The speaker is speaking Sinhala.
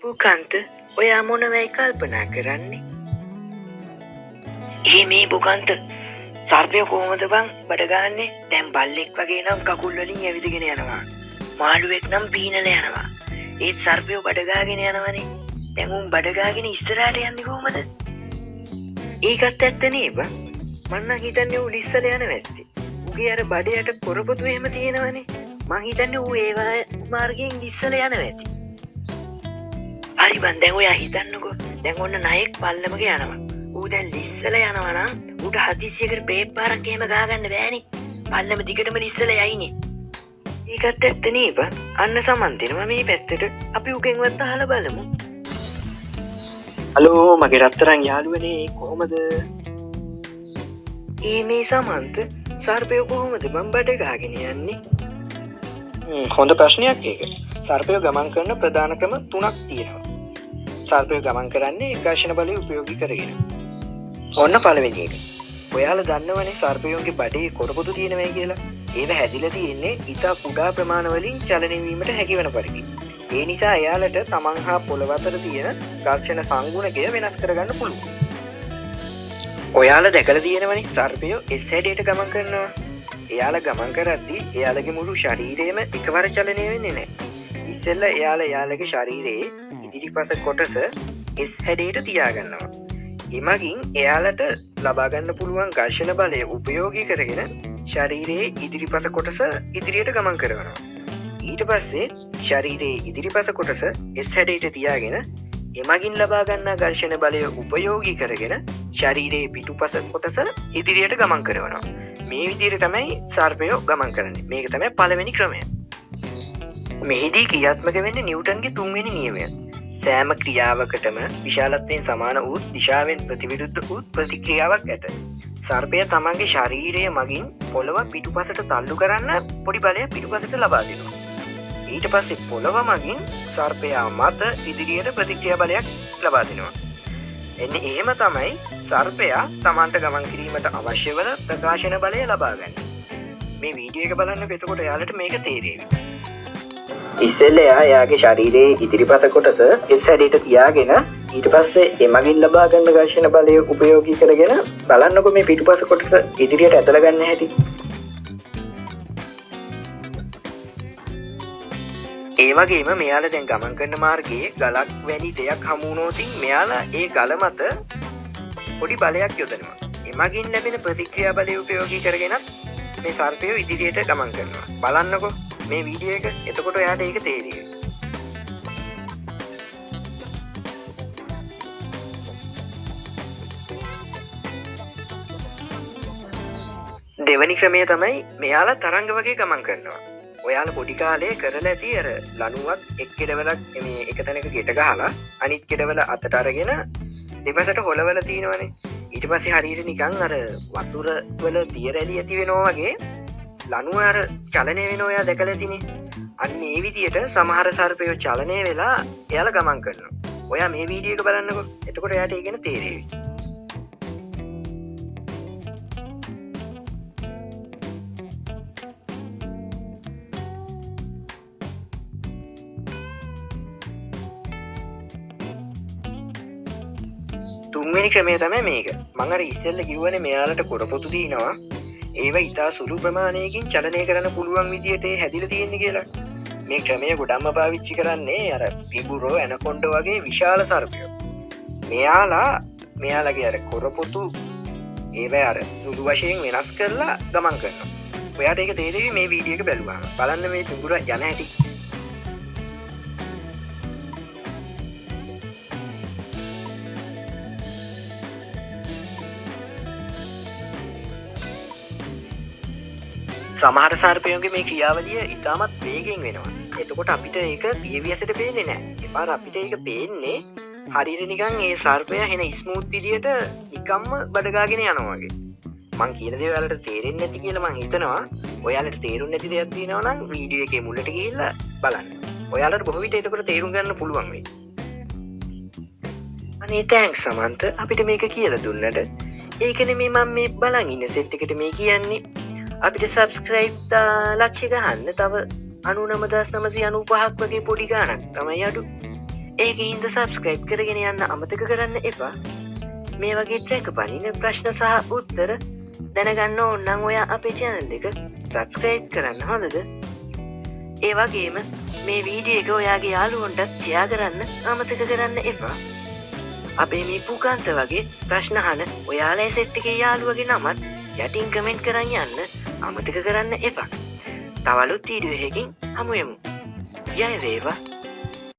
පුකන්ත ඔයා මොනවයි කල්පනා කරන්නේ? මේ පුකන්ත සර්පය කොහොමද බං බඩගන්නේ? දැන් බල්ලෙක් වගේ නම් කකුල් වලින් ඇවිදගෙන යනවා. මාළුවෙක් නම් පීනල යනවා. ඒත් සර්පය බඩගාගෙන යනවනේ. දැන් උන් බඩගාගෙන ඉස්සරහට යන්නේ කොහමද? ඒකත් ඇත්ත නේ බං. මං නම් හිතන්නේ ඌ ලිස්සල යන වැත්තේ. ඌගේ අර බඩයට කොරපොතු එහෙම තියෙනවනේ. මං හිතන්නේ ඌ ඒ මාර්ගයෙන් ලිස්සල යන වැති. හරි බං දැන් ඔයා හිතන්නකෝ. දැන් ඔන්න ණයෙක් පල්ලමක යනවා. ඌ දැන් ලිස්සල යනවා නම් ඌට හදිස්සියකට බේප්පාරක් එහෙම ගහගන්න බෑනේ. පල්ලම දිගටම ලිස්සල යයිනේ. ඒකත් ඇත්ත නේ බං. අන්න සමන්තිනවා මේ පැත්තට. අපි උගෙන්වත් අහලා බලමු. හලෝ මගේ රත්තරන් යාළුවනේ කොහොමද? මේ සමන්ත සර්පය කොහොමද මම බඩ ගහගෙන යන්නේ? හොඳ ප්‍රශ්නයක් ඒක. සර්පය ගමන් කරන ප්‍රධාන ක්‍රම 3ක් තියෙනවා. සර්පය ගමන් කරන්නේ ඝර්ෂණ බලය උපයෝගී කරගෙන. ඔන්න පළවෙනි එක. ඔයාලා දන්නවනේ සර්පයන්ගේ බඩේ කොරපොතු තියෙනවයි කියලා. ඒව හැදිලා තියෙන්නේ ඉතා කුඩා ප්‍රමාණ වලින් චලනය වීමට හැකිවන පරිදි. ඒ නිසා එයාලට තමන් හා පොළව අතර තියෙන ඝර්ෂණ සංගුණකය වෙනස් කරගන්න පුළුවන්. ඔයාලා දැකලා තියෙනවනේ සර්පයෝ S හැඩයට ගමන් කරනවා. එයාලා ගමන් කරද්දී එයාලගේ මුළු ශරීරයම එකවර චලනය වෙන්නේ නැහැ. ඉතින්ලා එයාලගේ ශරීරයේ ඉදිරිපස කොටස S හැඩයට තියාගන්නවා. එමගින් එයාලට ලබා ගන්න පුළුවන් ඝර්ෂණ බලය උපයෝගී කරගෙන ශරීරයේ ඉදිරිපස කොටස ඉදිරියට ගමන් කරනවා. ඊට පස්සේ ශරීරයේ ඉදිරිපස කොටස S හැඩයට තියාගෙන එමගින් ලබා ගන්නා ඝර්ෂණ බලය උපයෝගී කරගෙන ශරීරයේ පිටුපස කොටස ඉදිරියට ගමන් කරනවා. මේ විදිහට තමයි සර්පයෝ ගමන් කරන්නේ. මේක තමයි පළවෙනි ක්‍රමය. මෙහිදී ක්‍රියාත්මක වෙන්නේ නිව්ටන්ගේ 3 වෙනි නියමය. සෑම ක්‍රියාවකටම විශාලත්වයෙන් සමාන වූ දිශාවෙන් ප්‍රතිවිරුද්ධ වූ ප්‍රතික්‍රියාවක් ඇත. සර්පය තමන්ගේ ශරීරය මගින් පොළව පිටුපසට තල්ලු කරන්න පොඩි බලයක් පිටුපසට ලබා දෙනවා. ඊට පස්සේ පොළව මගින් සර්පයා මත ඉදිරියට ප්‍රතික්‍රියා බලයක් ලබා දෙනවා. එන්න එහෙම තමයි සර්පයා තමන්ට ගමන් කිරීමට අවශ්‍ය වන ප්‍රකාශන බලය ලබා ගන්න. මේ වීඩියෝ එක බලන්නකෝ එතකොට එයාලට මේක තේරෙවි. ඉස්සෙල්ලා එයාගේ ශරීරයේ ඉදිරිපස කොටස S හැඩයට තියාගෙන ඊට පස්සේ එමගින් ලබා ගන්න ඝර්ෂණ බලය උපයෝගී කරගෙන බලන්නකෝ මේ පිටුපස කොටස ඉදිරියට ඇදලා ගන්න හැටි. ඒ වගේම මෙයාලා දැන් ගමන් කරන මාර්ගයේ ගලක් වැනි දෙයක් හමු වුණොත් මෙයාලා ඒ ගල මත පොඩි බලයක් යොදනවා. එමගින් ලැබෙන ප්‍රතික්‍රියා බලය උපයෝගී කරගෙන මේ සර්පය ඉදිරියට ගමන් කරනවා. බලන්නකෝ මේ වීඩියෝ එක. එතකොට ඔයාට ඒක තේරෙයි. දෙවැනි ක්‍රමය තමයි මෙයාලා තරංග වගේ ගමන් කරනවා. ඔයාලා පොඩි කාලේ කරලා ඇති අර ලණුවක් එක් කෙඩවලක් මේ එක තැනක ගෙට ගහලා අනිත් කෙඩවල අතට අරගෙන දෙපසට හොලවල තියෙනවනේ. ඊට පස්සේ හරියට නිකන් අර වතුර වල දිය රැලි ඇති වෙනවා වගේ ලණුව අර චලනය වෙනවා. ඔයා දැකලා තිනේ. අන්න ඒ විදියට සමහර සර්පයෝ චලනය වෙලා එයාලා ගමන් කරනවා. ඔයා මේ වීඩියෝ එක බලන්නකෝ. එතකොට එයාට ඒක ගැන තේරෙවි. තුන්වෙනි ක්‍රමය තමයි මේක. මම අර ඉස්සෙල්ලා කිව්වනේ මෙයාලට කොරපොතු දිනවා. ඒව ඉතා සුළු ප්‍රමාණයකින් චලනය කරන්න පුළුවන් විදියට හැදිලා තියෙන්නේ කියලා. මේ ක්‍රමය ගොඩක්ම පාවිච්චි කරන්නේ අර පිබුරෝ ඇනකොන්ඩ වගේ විශාල සර්පයෝ. මෙයාලගේ අර කොරපොතු ඒව අර සුළු වශයෙන් වෙනස් කරලා ගමන් කරනවා. ඔයාට ඒක තේරෙවි මේ වීඩියෝ එක බැලුවාම. බලන්න මේ පිබුර යන හැටි. සමහර සර්පයන්ගේ මේ ක්‍රියාවලිය ඉතාමත් වේගෙන් වෙනවා. එතකොට අපිට ඒක පියවියසට පේන්නේ නැහැ. එපාර අපිට ඒක පේන්නේ හරියට නිකන් ඒ සර්පය එන ස්මූත් විදියට නිකම්ම බඩගාගෙන යනවා වගේ. මං කියන දේ ඔයාලට තේරෙන්නේ නැති කියලා මං හිතනවා. ඔයාලට තේරුන්නේ නැති දෙයක් තියෙනවා නම් වීඩියෝ එකේ මුලට ගිහිල්ලා බලන්න. ඔයාලට බොහෝ විට ඒකට තේරුම් ගන්න පුළුවන් වෙයි. අනේ තෑන්ක්ස් සමන්ත අපිට මේක කියලා දුන්නට. ඒකනේ මම මේ බලන් ඉන්න සෙට් එකට මේ කියන්නේ. අපිට සබස්ක්‍රයිබ් ලක්ෂ ගහන්න තව 99,995ක් වගේ පොඩි ගාණක් තමයි අඩු. ඒක හින්ද සබස්ක්‍රයිබ් කරගෙන යන්න අමතක කරන්න එපා. මේ වගේ ට්‍රැක පනින ප්‍රශ්න සහ උත්තර දැනගන්න ඕන්නම් ඔයා අපේ channel එක සබස්ක්‍රයිබ් කරන්න හොඳද? ඒ වගේම මේ වීඩියෝ එක ඔයාගේ යාළුවන්ටත් ෂෙයා කරන්න අමතක කරන්න එපා. අපේ මේ පුකාන්ත වගේ ප්‍රශ්න අහන ඔයාලා සෙට් එකේ යාළුවගේ නමත් යටින් කමෙන්ට් කරන් යන්න අමතක කරන්න එපා. තව අලුත් වීඩියෝ එකකින් හමු වෙමු. ජය වේවා.